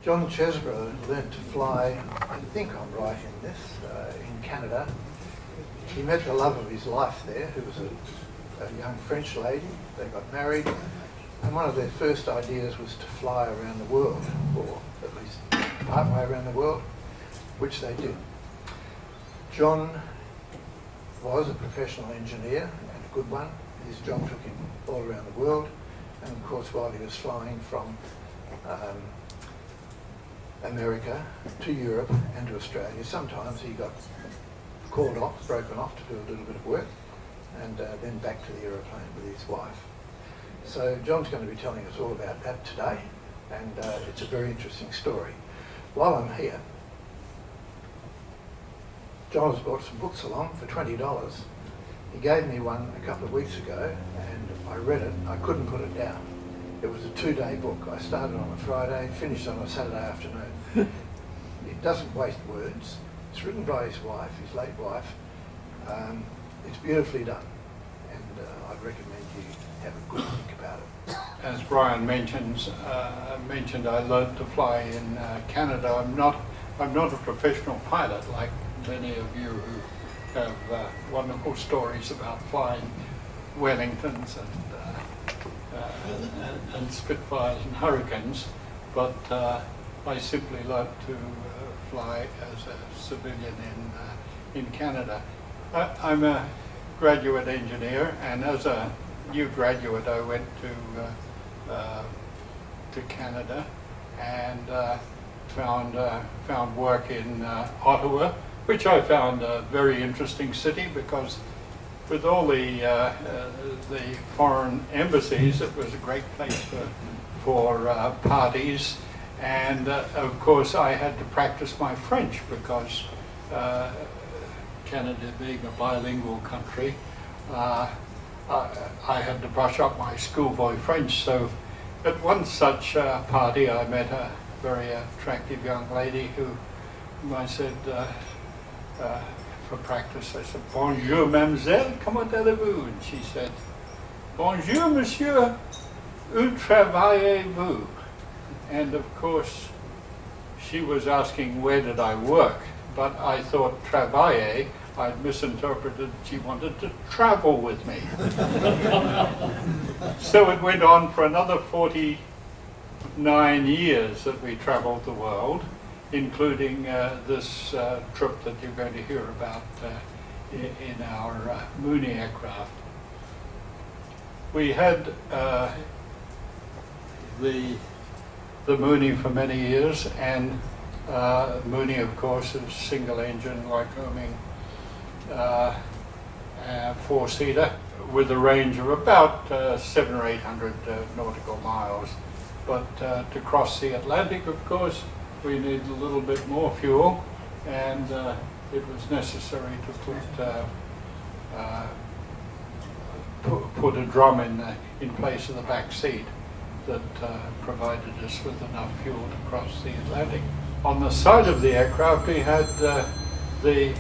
John Chesbrough learnt to fly, I think I'm right in this, in Canada. He met the love of his life there, who was a young French lady. They got married, and one of their first ideas was to fly around the world, or at least partway around the world, which they did. John was a professional engineer, and a good one. His job took him all around the world, and of course while he was flying from America to Europe and to Australia, sometimes he got called off, broken off to do a little bit of work, and then back to the aeroplane with his wife. So John's going to be telling us all about that today, and it's a very interesting story. While I'm here, John has brought some books along for $20. He gave me one a couple of weeks ago, and I read it. I couldn't put it down. It was a 2-day book. I started on a Friday, finished on a Saturday afternoon. It doesn't waste words. It's written by his wife, his late wife. It's beautifully done, and I'd recommend you have a good think about it. As Brian mentioned, I learned to fly in Canada. I'm not a professional pilot like many of you who have wonderful stories about flying Wellingtons and Spitfires and Hurricanes, but I simply learned to fly as a civilian in Canada. I'm a graduate engineer, and as a new graduate I went to Canada and found work in Ottawa, which I found a very interesting city because with all the foreign embassies, it was a great place for parties, and of course I had to practice my French because Canada being a bilingual country, I had to brush up my schoolboy French. So at one such party I met a very attractive young lady whom I said, for practice, I said, "Bonjour, mademoiselle, comment allez-vous?" And she said, "Bonjour, monsieur, où travaillez-vous?" And of course, she was asking where did I work, but I thought travailler, I'd misinterpreted, she wanted to travel with me. So it went on for another 49 years that we traveled the world, including this trip that you're going to hear about in our Mooney aircraft. We had the Mooney for many years, and Mooney, of course, is single-engine Lycoming 4-seater with a range of about 700 or 800 nautical miles. But to cross the Atlantic, of course, we need a little bit more fuel, and it was necessary to put a drum in place of the back seat that provided us with enough fuel to cross the Atlantic. On the side of the aircraft, we had the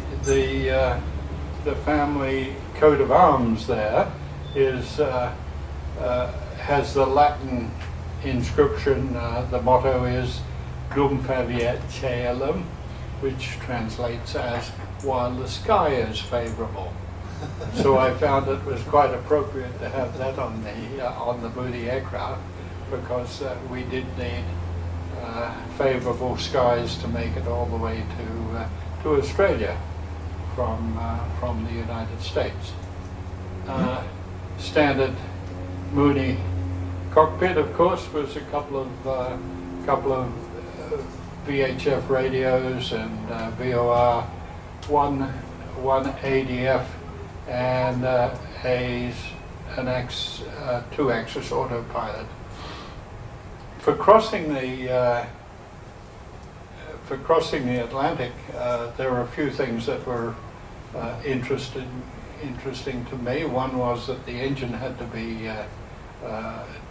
family coat of arms. There has the Latin inscription. The motto is "Dum faviet caelum," which translates as "while the sky is favorable." So I found it was quite appropriate to have that on the Mooney aircraft, because we did need favorable skies to make it all the way to Australia from the United States. Standard Mooney cockpit, of course, was a couple of VHF radios and VOR, one ADF, and an 2-axis autopilot. For crossing the Atlantic, there were a few things that were interesting to me. One was that the engine had to be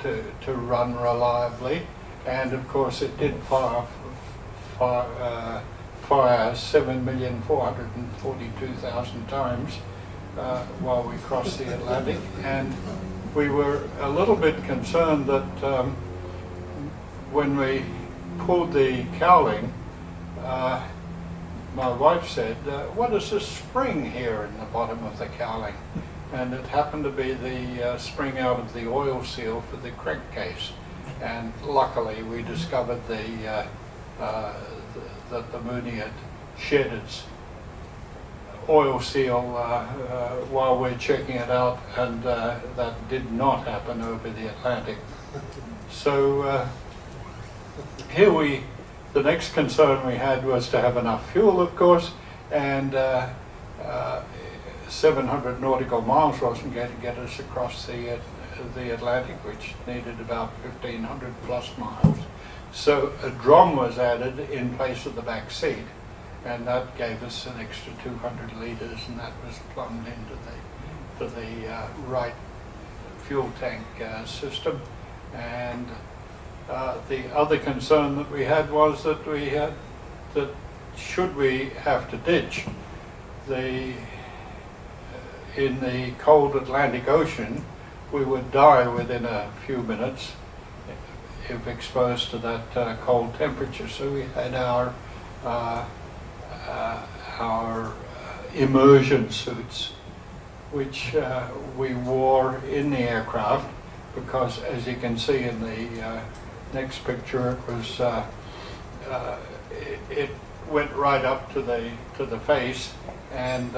to run reliably, and of course it did fire 7,442,000 times while we crossed the Atlantic, and we were a little bit concerned that when we pulled the cowling, my wife said, what is this spring here in the bottom of the cowling? And it happened to be the spring out of the oil seal for the crankcase. And luckily we discovered that the Mooney had shed its oil seal while we're checking it out, and that did not happen over the Atlantic. So the next concern we had was to have enough fuel, of course, and 700 nautical miles wasn't going to get us across the Atlantic, which needed about 1,500 plus miles. So a drum was added in place of the back seat, and that gave us an extra 200 litres, and that was plumbed into the right fuel tank system. And the other concern that we had was that should we have to ditch in the cold Atlantic Ocean, we would die within a few minutes if exposed to that cold temperature. So we had our immersion suits, which we wore in the aircraft, because as you can see in the next picture, it was it went right up to the face, and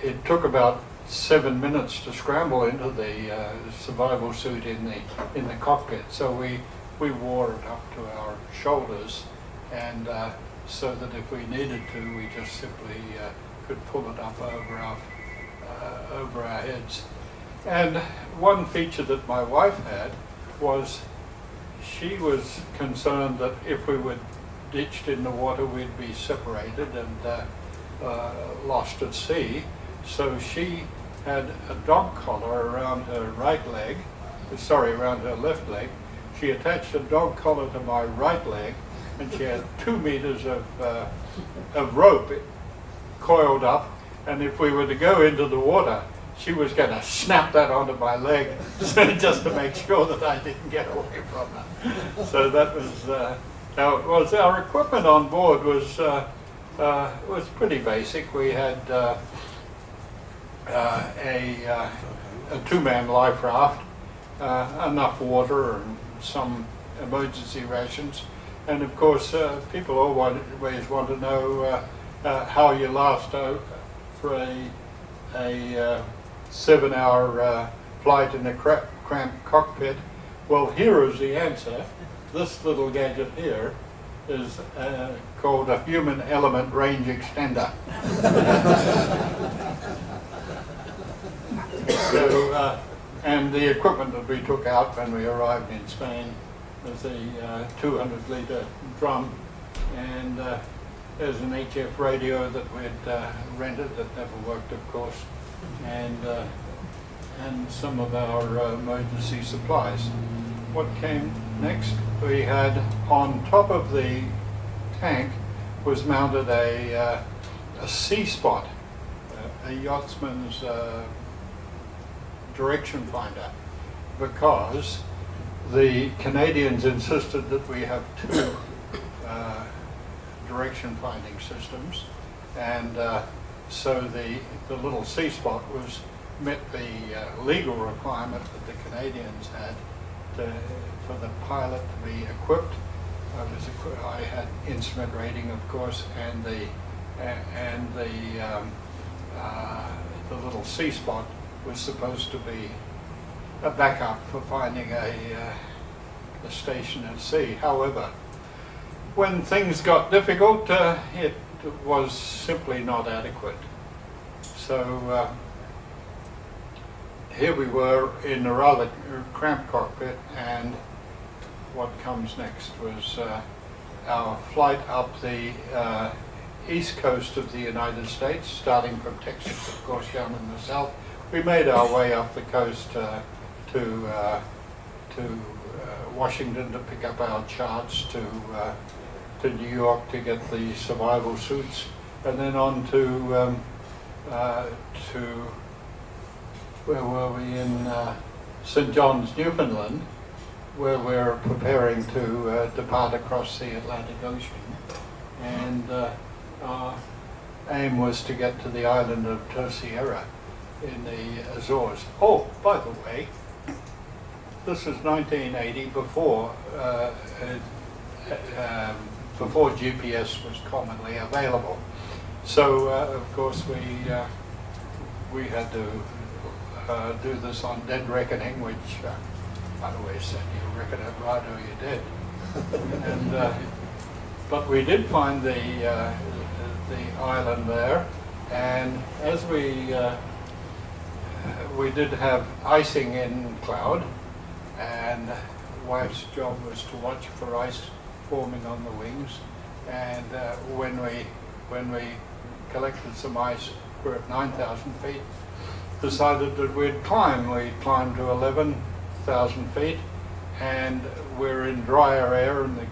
it took about 7 minutes to scramble into the survival suit in the cockpit. So we wore it up to our shoulders, and so that if we needed to, we just simply could pull it up over our heads. And one feature that my wife had was she was concerned that if we were ditched in the water, we'd be separated and lost at sea. So she had a dog collar around her around her left leg. She attached a dog collar to my right leg, and she had 2 meters of rope coiled up, and if we were to go into the water, she was going to snap that onto my leg just to make sure that I didn't get away from her. So that was how it was. Our equipment on board was pretty basic. We had a two-man life raft, enough water and some emergency rations, and of course people always want to know how you last for a 7-hour flight in a cramped cockpit. Well, here is the answer. This little gadget here is called a human element range extender. So, and the equipment that we took out when we arrived in Spain was a 200-litre drum, and there's an HF radio that we'd rented that never worked, of course, and some of our emergency supplies. What came next? We had on top of the tank was mounted a sea spot, a yachtsman's direction finder, because the Canadians insisted that we have 2 direction finding systems, and so the little sea spot met the legal requirement that the Canadians had for the pilot to be equipped. I had instrument rating, of course, and the little sea spot was supposed to be a backup for finding a station at sea. However, when things got difficult, it was simply not adequate. So here we were in a rather cramped cockpit, and what comes next was our flight up the east coast of the United States, starting from Texas, of course, down in the south. We made our way up the coast to Washington to pick up our charts, to New York to get the survival suits, and then on to where were we, in St. John's, Newfoundland, where we're preparing to depart across the Atlantic Ocean, and our aim was to get to the island of Terceira in the Azores. Oh, by the way, this was 1980, before GPS was commonly available. So, of course, we had to do this on dead reckoning, which I always said, you reckon it right or you're dead. And but we did find the island there, and as we did have icing in cloud, and wife's job was to watch for ice forming on the wings, and when we collected some ice, we're at 9,000 feet, decided that we'd climb. We climbed to 11,000 feet, and we're in drier air, and the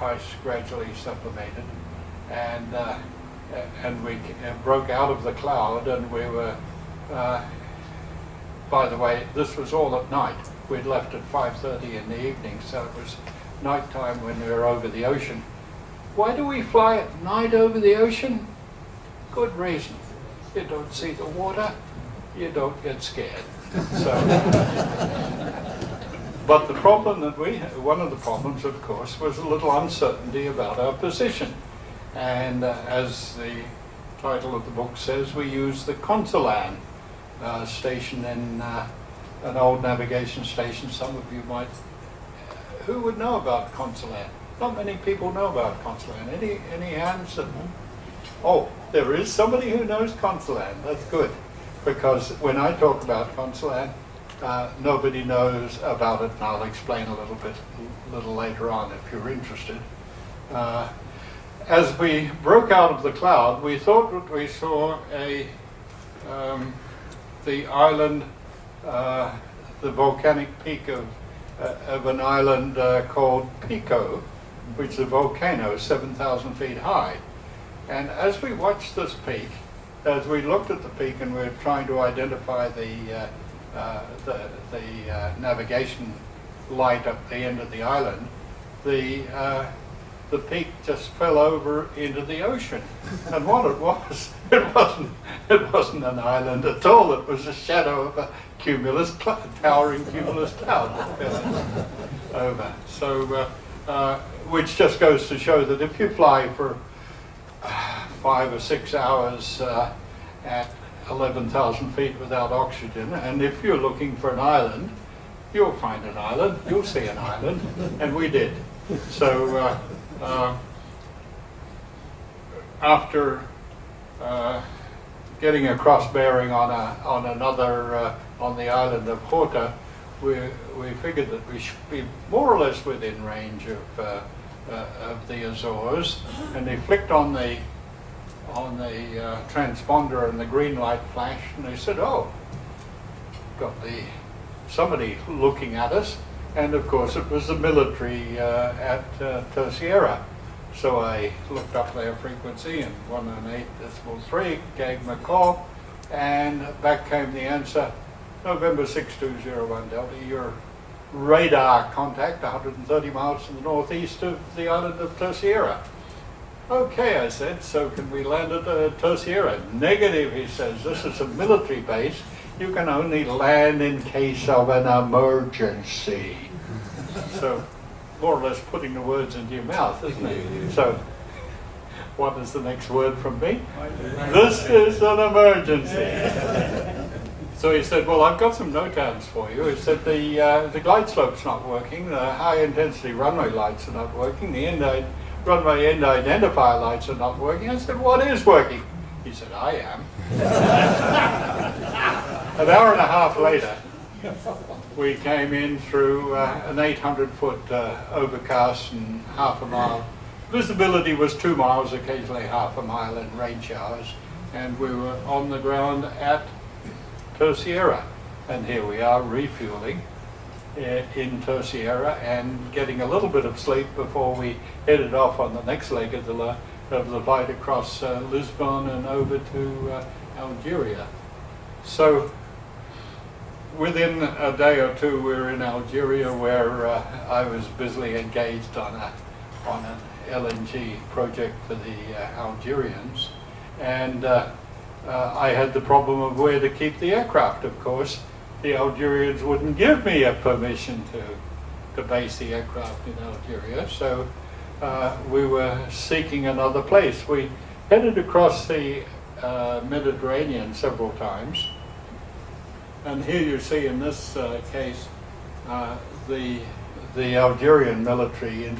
ice gradually sublimated, and we broke out of the cloud, and we were, by the way, this was all at night. We'd left at 5:30 in the evening, so it was nighttime when we were over the ocean. Why do we fly at night over the ocean? Good reason. You don't see the water, you don't get scared. So, but the problem that one of the problems, of course, was a little uncertainty about our position. And as the title of the book says, we use the Consolan station in an old navigation station. Some of you might, who would know about Consolan? Not many people know about Consolan. Any hands? Oh, there is somebody who knows Consolan. That's good, because when I talk about Consolan, nobody knows about it, and I'll explain a little later on if you're interested. As we broke out of the cloud, we thought that we saw the island, the volcanic peak of an island called Pico, which is a volcano 7,000 feet high. And as we watched this peak, as we looked at the peak and we were trying to identify the navigation light at the end of the island, the peak just fell over into the ocean. And what it was, it wasn't an island at all. It was a shadow of a towering cumulus cloud that fell over. So, which just goes to show that if you fly for 5 or 6 hours at 11,000 feet without oxygen, and if you're looking for an island, you'll find an island, you'll see an island, and we did. So after getting a cross bearing on the island of Horta, we figured that we should be more or less within range of the Azores, and they flicked on the transponder, and the green light flashed, and they said, "Oh, got somebody looking at us." And of course it was the military at Terceira. So I looked up their frequency, and 108.3 gave them a call, and back came the answer: November 6201 Delta, your radar contact 130 miles to the northeast of the island of Terceira. Okay, I said, so can we land at Terceira? Negative, he says, this is a military base. You can only land in case of an emergency. So, more or less putting the words into your mouth, isn't it? So, what is the next word from me? This is an emergency. So he said, well, I've got some NOTAMs for you. He said, the glide slope's not working, the high intensity runway lights are not working, the runway end identifier lights are not working. I said, what is working? He said, I am. An hour and a half later, we came in through an 800-foot overcast and half a mile. Visibility was 2 miles, occasionally half a mile in rain showers, and we were on the ground at Terceira. And here we are refueling in Terceira and getting a little bit of sleep before we headed off on the next leg of the flight across Lisbon and over to Algeria. So within a day or two, we were in Algeria, where I was busily engaged on an LNG project for the Algerians, and I had the problem of where to keep the aircraft. Of course, the Algerians wouldn't give me a permission to base the aircraft in Algeria, so we were seeking another place. We headed across the Mediterranean several times, and here you see in this case the Algerian military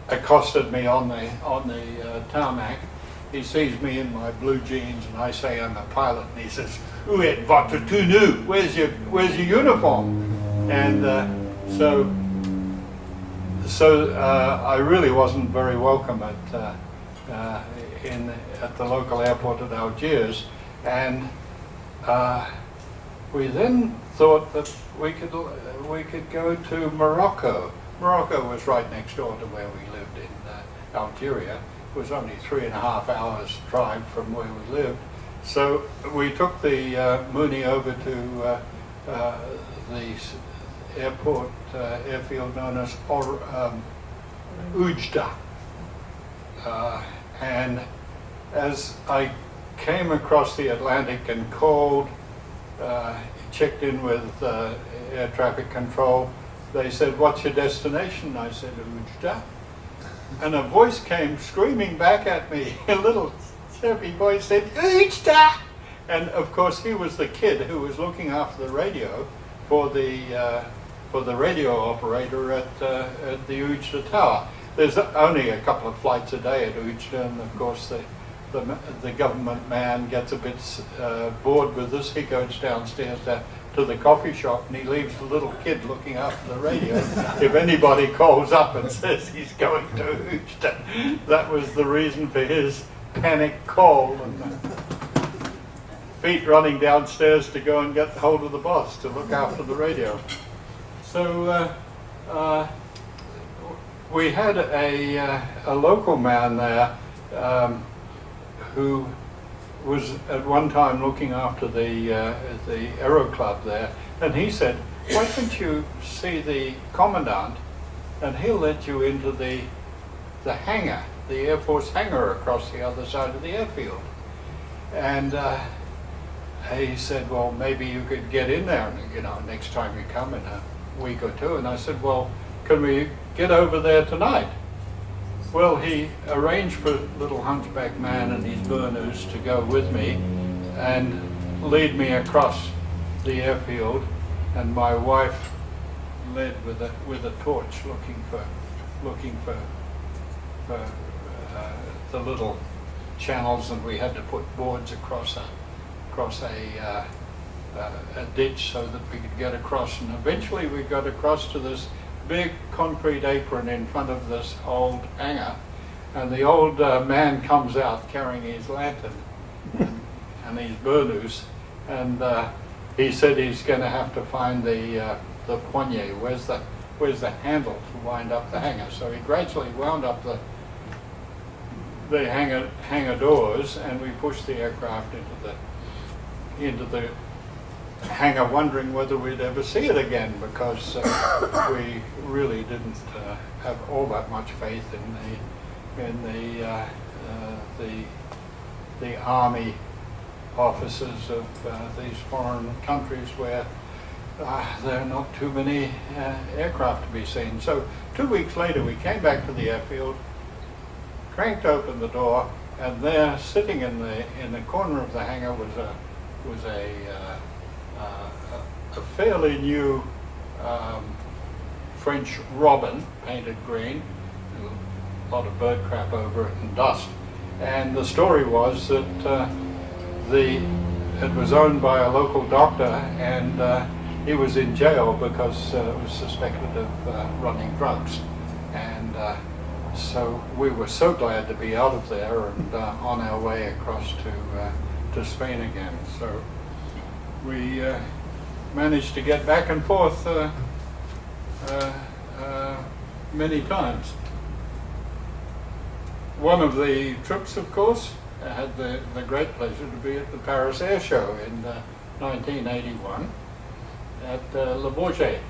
accosted me on the tarmac. He sees me in my blue jeans, and I say I'm a pilot, and he says, "Où est votre tenue? Where's your uniform?" And so I really wasn't very welcome at the local airport at Algiers, and we then thought that we could go to Morocco. Morocco was right next door to where we lived in Algeria. It was only 3.5 hours drive from where we lived. So we took the Mooney over to the airport, airfield known as Oujda. And as I came across the Atlantic and called, checked in with air traffic control, they said, "What's your destination?" I said, "Oujda." And a voice came screaming back at me. A little chirpy voice said, "Oujda!" And of course, he was the kid who was looking after the radio for the radio operator at the Oujda Tower. There's only a couple of flights a day at Oujda, and of course the government man gets a bit bored with this. He goes downstairs to the coffee shop, and he leaves the little kid looking after the radio. If anybody calls up and says he's going to Oujda, that was the reason for his panic call, and feet running downstairs to go and get hold of the boss to look after the radio. So we had a local man there who was at one time looking after the Aero Club there, and he said, "Why don't you see the commandant, and he'll let you into the hangar, the Air Force hangar across the other side of the airfield." And he said, "Well, maybe you could get in there, next time you come in a week or two." And I said, "Well, can we get over there tonight?" Well, he arranged for little hunchback man and his burners to go with me and lead me across the airfield, and my wife led with a torch, looking for the little channels, and we had to put boards across a ditch so that we could get across. And eventually we got across to this big concrete apron in front of this old hangar, and the old man comes out carrying his lantern and his burnous, and he said he's going to have to find the poignée. Where's the handle to wind up the hangar? So he gradually wound up the hangar doors, and we pushed the aircraft into the hangar, wondering whether we'd ever see it again, because we really didn't have all that much faith in the army officers of these foreign countries, where there are not too many aircraft to be seen. So 2 weeks later, we came back to the airfield, cranked open the door, and there, sitting in the corner of the hangar, was a fairly new French robin, painted green, a lot of bird crap over it and dust. And the story was that it was owned by a local doctor, and he was in jail because it was suspected of running drugs. And so we were so glad to be out of there and on our way across to Spain again. So we managed to get back and forth many times. One of the trips, of course, I had the great pleasure to be at the Paris Air Show in 1981 at Le Bourget.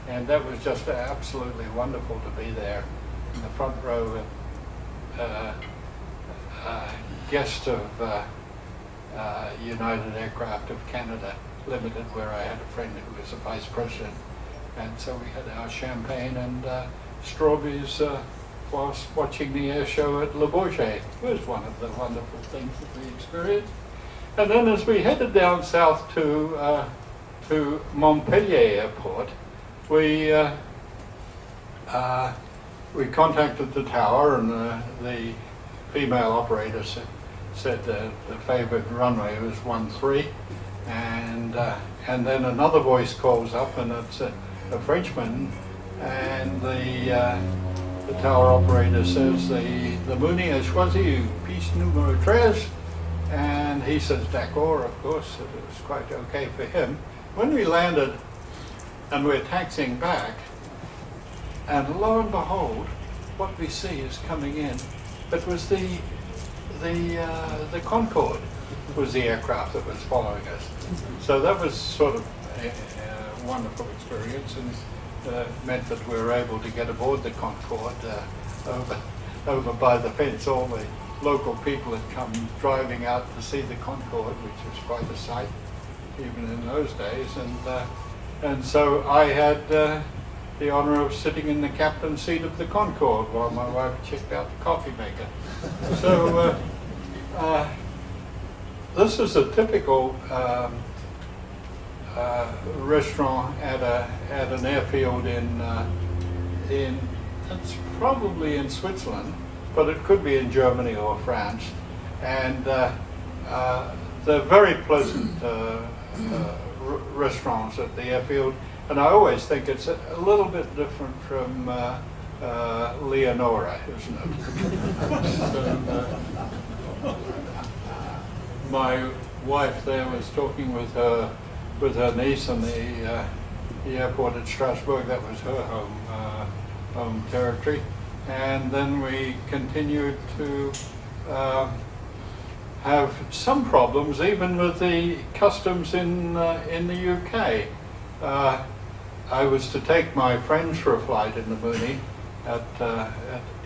And that was just absolutely wonderful to be there in the front row, guest of United Aircraft of Canada Limited, where I had a friend who was a vice president. And so we had our champagne and strawberries whilst watching the air show at Le Bourget. It was one of the wonderful things that we experienced. And then as we headed down south to Montpellier Airport, we contacted the tower, and the female operator said the favoured runway was 13, and then another voice calls up, and it's a Frenchman, and the tower operator says the Mooney a choisi piste numéro 13, and he says d'accord, of course. It was quite okay for him. When we landed and we're taxiing back, and lo and behold, what we see is coming in. It was the Concorde was the aircraft that was following us. So that was sort of a wonderful experience, and meant that we were able to get aboard the Concorde over by the fence. All the local people had come driving out to see the Concorde, which was quite a sight even in those days, and so I had the honour of sitting in the captain's seat of the Concorde while my wife checked out the coffee maker. So this is a typical restaurant at an airfield in it's probably in Switzerland, but it could be in Germany or France, and they're very pleasant restaurants at the airfield, and I always think it's a little bit different from Leonora, isn't it? So, my wife there was talking with her niece on the airport at Strasbourg. That was her home territory, and then we continued to have some problems even with the customs in the UK. I was to take my friends for a flight in the Mooney at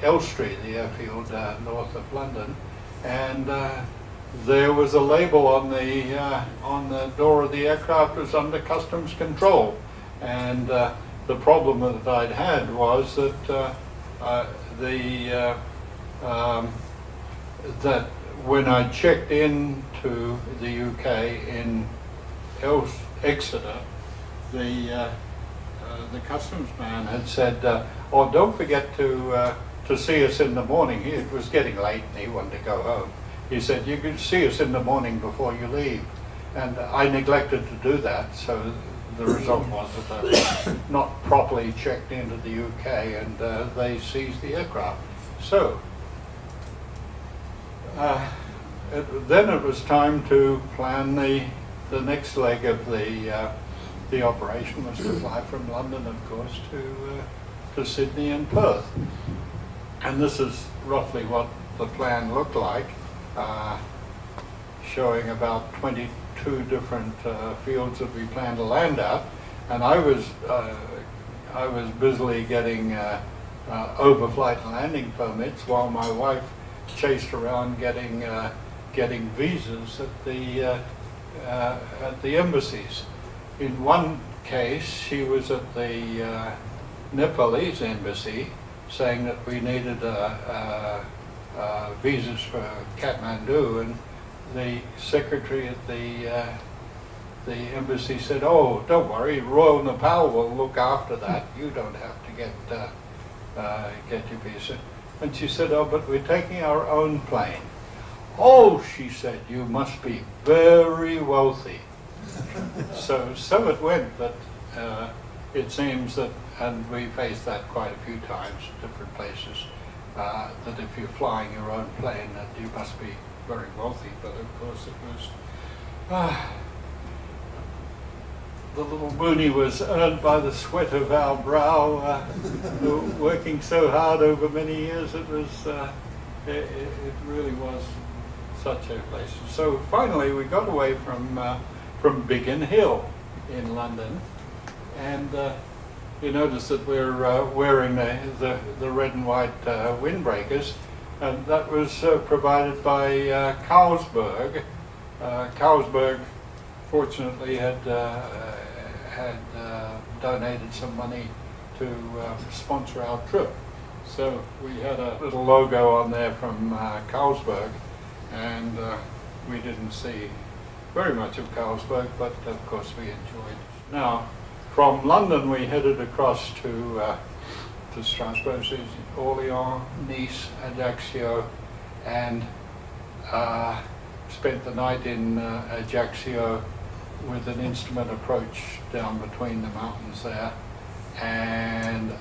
Elstree, the airfield north of London, and there was a label on the door of the aircraft was under customs control, and the problem that I'd had was that that when I checked into the UK in Exeter, the customs man had said, "Oh, don't forget to see us in the morning." It was getting late, and he wanted to go home. He said, "You can see us in the morning before you leave," and I neglected to do that. So the result was that I was not properly checked into the UK, and they seized the aircraft. So then it was time to plan the next leg of the operation, was to fly from London, of course, to Sydney and Perth. And this is roughly what the plan looked like, showing about 22 different fields that we planned to land at. And I was busily getting overflight and landing permits while my wife chased around getting visas at the embassies. In one case, she was at the Nepalese embassy saying that we needed visas for Kathmandu, and the secretary at the embassy said, "Oh, don't worry, Royal Nepal will look after that. You don't have to get your visa." And she said, "Oh, but we're taking our own plane." "Oh," she said, "you must be very wealthy." So it went, but it seems that, and we faced that quite a few times at different places, that if you're flying your own plane, that you must be very wealthy. But of course it was, the little Mooney was earned by the sweat of our brow, working so hard over many years. It was, it really was such a place. So finally we got away from from Biggin Hill in London, and you notice that we're wearing the red and white windbreakers, and that was provided by Carlsberg. Carlsberg fortunately had donated some money to sponsor our trip. So we had a little logo on there from Carlsberg, and we didn't see very much of Carlsberg, but of course we enjoyed. Now, from London we headed across to Strasbourg, Orléans, Nice, Ajaccio, and spent the night in Ajaccio with an instrument approach down between the mountains there. And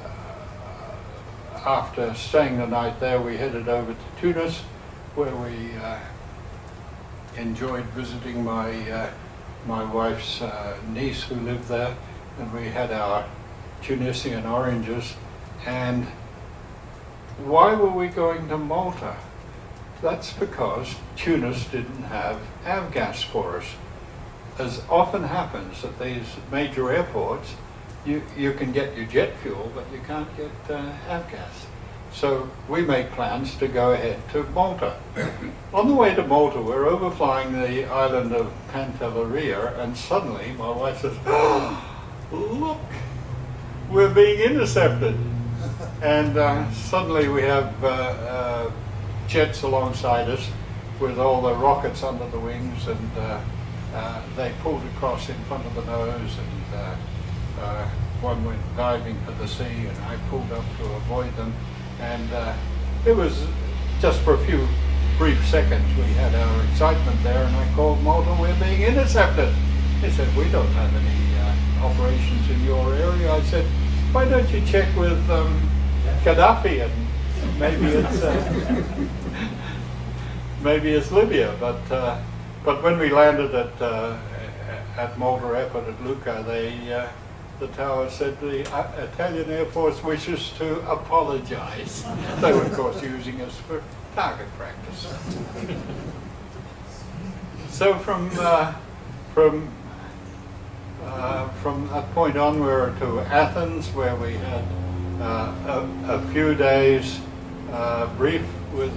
after staying the night there, we headed over to Tunis, where we enjoyed visiting my wife's niece who lived there, and we had our Tunisian oranges. And why were we going to Malta? That's because Tunis didn't have avgas for us. As often happens at these major airports, you can get your jet fuel, but you can't get avgas. So we made plans to go ahead to Malta. On the way to Malta, we're overflying the island of Pantelleria, and suddenly my wife says, "Oh, look, we're being intercepted." And suddenly we have jets alongside us with all the rockets under the wings, and they pulled across in front of the nose, and one went diving for the sea, and I pulled up to avoid them. And it was just for a few brief seconds we had our excitement there, and I called Malta, "We're being intercepted." They said, "We don't have any operations in your area." I said, "Why don't you check with Gaddafi, and maybe it's Libya." But when we landed at Malta Airport at Lucca, the tower said the Italian Air Force wishes to apologize. They were, of course, using us for target practice. So from that point on, we were to Athens, where we had a few days brief with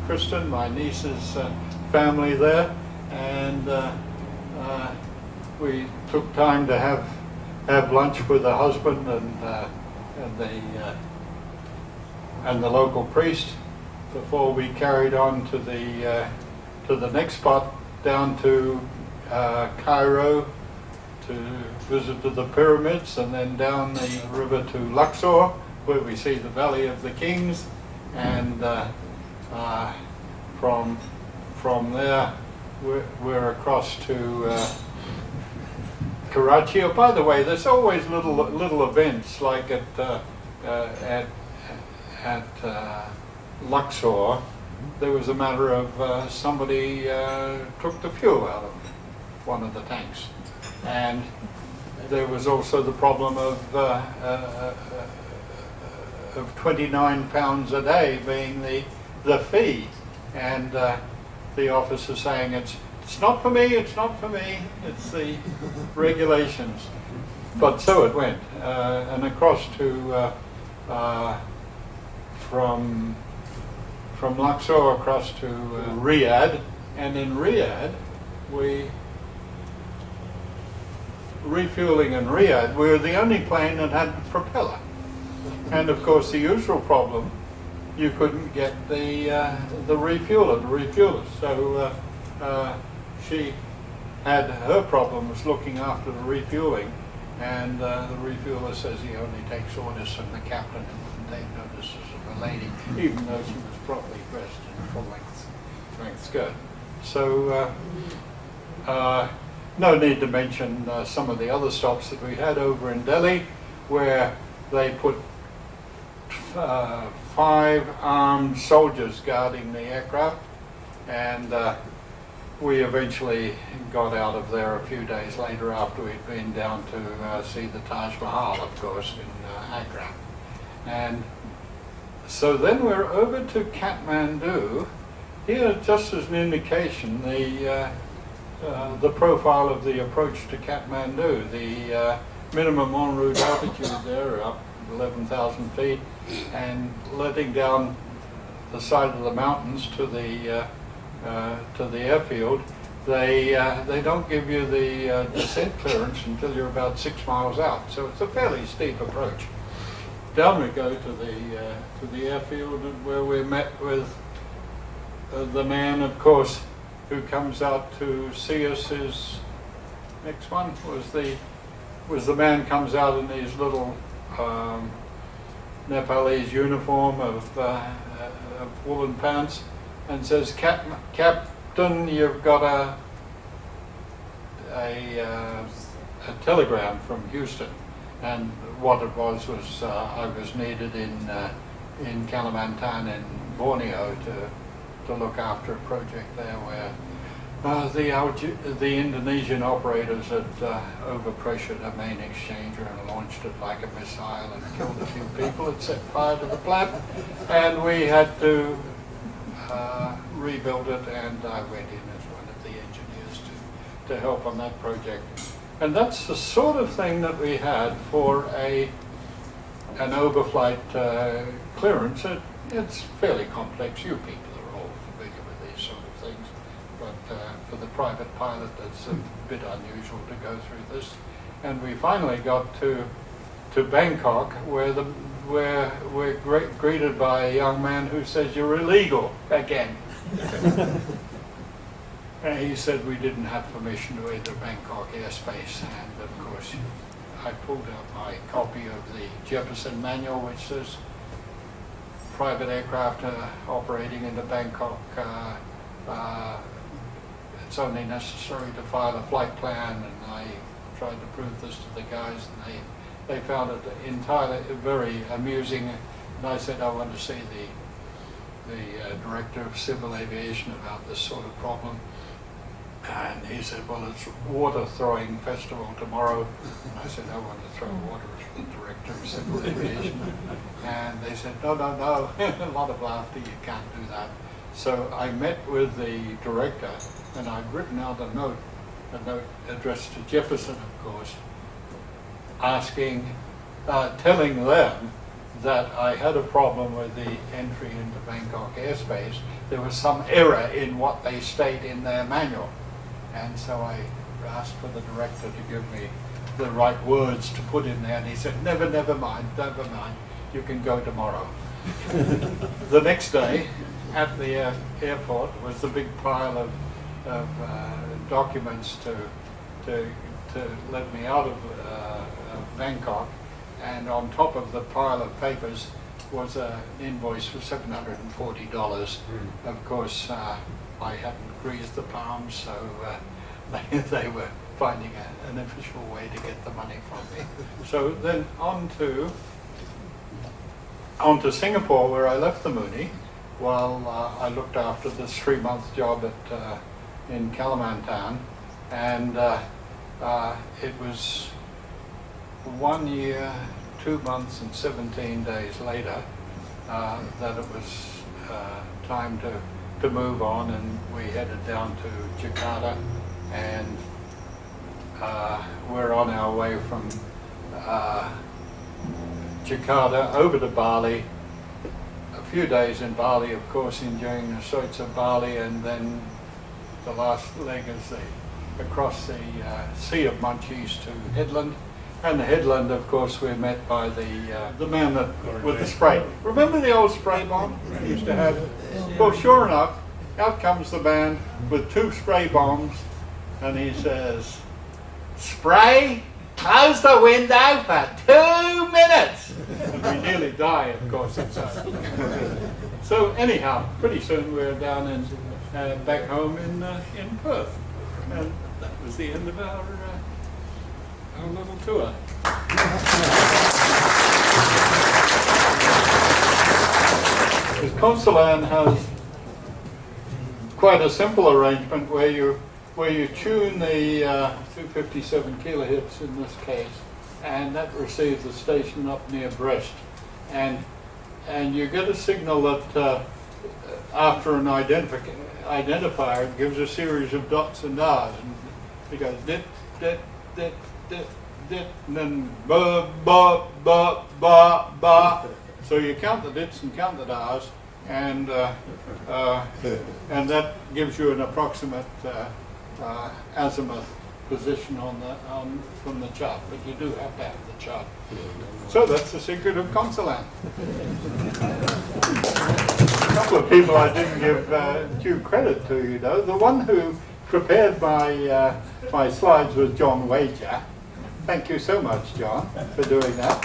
Kristen, my niece's family there, and we took time to have lunch with the husband and the local priest before we carried on to the next spot, down to Cairo, to visit the pyramids, and then down the river to Luxor, where we see the Valley of the Kings, and from there we're across to Karachi. Oh, by the way, there's always little events like at Luxor. There was a matter of somebody took the fuel out of one of the tanks, and there was also the problem of 29 pounds a day being the fee, and the officer saying it's not for me, it's not for me, it's the regulations. But so it went, and across to from Luxor across to Riyadh, and in Riyadh refueling in Riyadh, we were the only plane that had a propeller. And of course the usual problem, you couldn't get the refueler to refuel us. So she had her problems looking after the refueling, and the refueler says he only takes orders from the captain and wouldn't take notices of a lady, even though she was properly dressed in a full-length skirt. So no need to mention some of the other stops that we had over in Delhi, where they put 5 armed soldiers guarding the aircraft, and we eventually got out of there a few days later after we'd been down to see the Taj Mahal, of course, in Agra. And so then we're over to Kathmandu. Here, just as an indication, the profile of the approach to Kathmandu. The minimum en route altitude there up 11,000 feet, and letting down the side of the mountains to the airfield. They don't give you the descent clearance until you're about 6 miles out, so it's a fairly steep approach. Down we go to the airfield, where we met with the man, of course, who comes out to see us. His next one was the man comes out in his little Nepalese uniform of woolen pants, and says, Captain, you've got a telegram from Houston. And what it was I was needed in Kalimantan in Borneo to look after a project there where the Indonesian operators had overpressured a main exchanger and launched it like a missile and killed a few people. It set fire to the plant, and we had to rebuild it, and I went in as one of the engineers to help on that project. And that's the sort of thing that we had for an overflight clearance. It's fairly complex. You people are all familiar with these sort of things, but for the private pilot, that's a bit unusual to go through this. And we finally got to Bangkok, where we're greeted by a young man who says, "You're illegal again." And he said we didn't have permission to enter Bangkok airspace, and of course I pulled out my copy of the Jefferson manual, which says private aircraft operating into Bangkok, it's only necessary to file a flight plan, and I tried to prove this to the guys, and they found it entirely very amusing, and I said I want to see the Director of Civil Aviation about this sort of problem. And he said, well, it's water throwing festival tomorrow. And I said, I want to throw water at the Director of Civil Aviation. And they said, no, no, no, a lot of laughter, you can't do that. So I met with the director, and I'd written out a note addressed to Jefferson, of course, telling them that I had a problem with the entry into Bangkok airspace. There was some error in what they state in their manual. And so I asked for the director to give me the right words to put in there, and he said, never mind, you can go tomorrow. The next day, at the airport, was the big pile of documents to let me out of Bangkok, and on top of the pile of papers was an invoice for $740. Of course, I hadn't greased the palms, so they were finding an official way to get the money from me. So then on to Singapore, where I left the Mooney, while I looked after this 3-month job in Kalimantan, and it was 1 year, 2 months, and 17 days later that it was time to move on, and we headed down to Jakarta, and we're on our way from Jakarta over to Bali. A few days in Bali, of course, enjoying the sights of Bali, and then the last leg is across the Sea of Munchies to Headland. And the headland, of course, we're met by the man with the spray. Remember the old spray bomb we used to have? Well, sure enough, out comes the man with 2 spray bombs, and he says, "Spray, close the window for 2 minutes." And we nearly die, of course, inside. So anyhow, pretty soon we're down in back home in Perth, and that was the end of our little tour. Consulan has quite a simple arrangement where you tune the 257 kilohertz in this case, and that receives a station up near Brest, and you get a signal that after an identifier, it gives a series of dots and R's, and it goes dit, dit, dit, dit, dit, and then ba, ba, ba, ba, ba. So you count the dits and count the R's, and that gives you an approximate azimuth position from the chart, but you do have to have the chart. So that's the secret of Consolan. A couple of people I didn't give due credit to, you know. The one who prepared my slides was John Wager. Thank you so much, John, for doing that.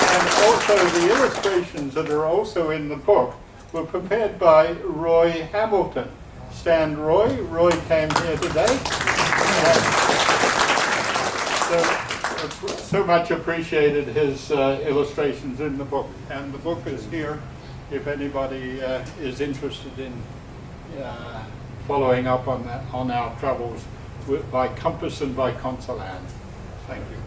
And also the illustrations that are also in the book were prepared by Roy Hamilton. Stand Roy. Roy came here today. So much appreciated his illustrations in the book. And the book is here if anybody is interested in following up on our travels by compass and by Consolan. Thank you.